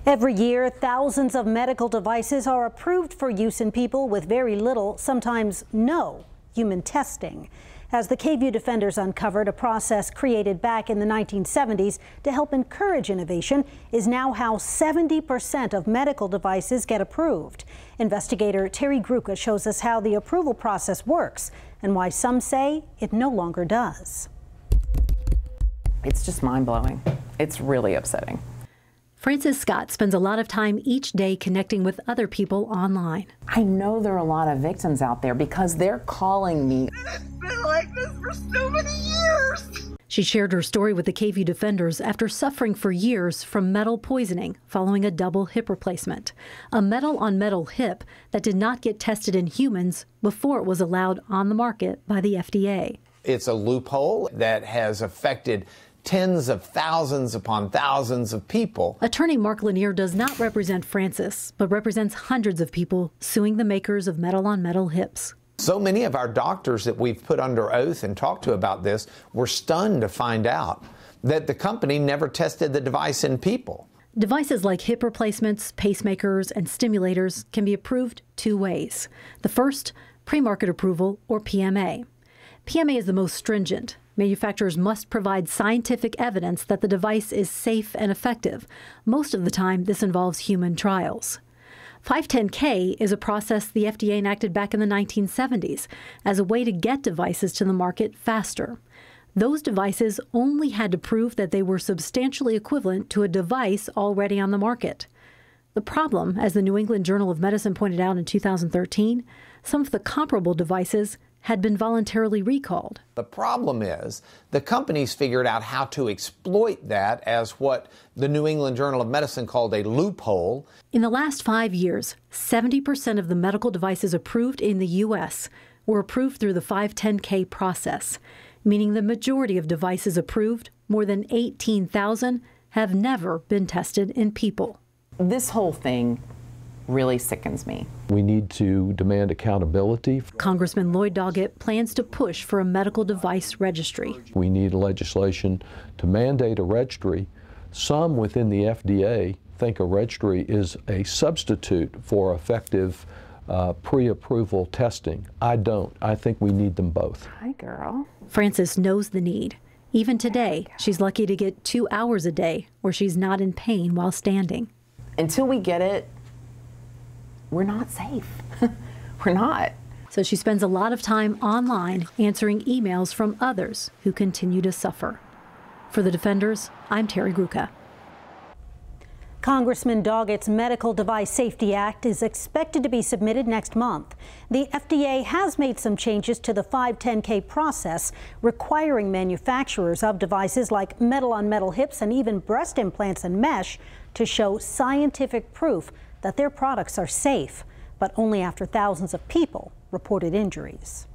Every year, thousands of medical devices are approved for use in people with very little, sometimes no, human testing. As the KVUE Defenders uncovered, a process created back in the 1970s to help encourage innovation is now how 70% of medical devices get approved. Investigator Terry Gruca shows us how the approval process works and why some say it no longer does. It's just mind-blowing. It's really upsetting. Frances Scott spends a lot of time each day connecting with other people online. I know there are a lot of victims out there because they're calling me. It's been like this for so many years. She shared her story with the KVUE Defenders after suffering for years from metal poisoning following a double hip replacement. A metal-on-metal hip that did not get tested in humans before it was allowed on the market by the FDA. It's a loophole that has affected tens of thousands upon thousands of people. Attorney Mark Lanier does not represent Frances, but represents hundreds of people suing the makers of metal-on-metal hips. So many of our doctors that we've put under oath and talked to about this were stunned to find out that the company never tested the device in people. Devices like hip replacements, pacemakers, and stimulators can be approved two ways. The first, pre-market approval, or PMA. PMA is the most stringent. Manufacturers must provide scientific evidence that the device is safe and effective. Most of the time, this involves human trials. 510K is a process the FDA enacted back in the 1970s as a way to get devices to the market faster. Those devices only had to prove that they were substantially equivalent to a device already on the market. The problem, as the New England Journal of Medicine pointed out in 2013, some of the comparable devices had been voluntarily recalled. The problem is the companies figured out how to exploit that as what the New England Journal of Medicine called a loophole. In the last 5 years, 70% of the medical devices approved in the U.S. were approved through the 510K process, meaning the majority of devices approved, more than 18,000, have never been tested in people. This whole thing really sickens me. We need to demand accountability. Congressman Lloyd Doggett plans to push for a medical device registry. We need legislation to mandate a registry. Some within the FDA think a registry is a substitute for effective pre-approval testing. I don't. I think we need them both. Hi, girl. Frances knows the need. Even today, she's lucky to get 2 hours a day where she's not in pain while standing. Until we get it, we're not safe. We're not. So she spends a lot of time online answering emails from others who continue to suffer. For the Defenders, I'm Terry Gruca. Congressman Doggett's Medical Device Safety Act is expected to be submitted next month. The FDA has made some changes to the 510K process, requiring manufacturers of devices like metal-on-metal hips and even breast implants and mesh to show scientific proof that their products are safe, but only after thousands of people reported injuries.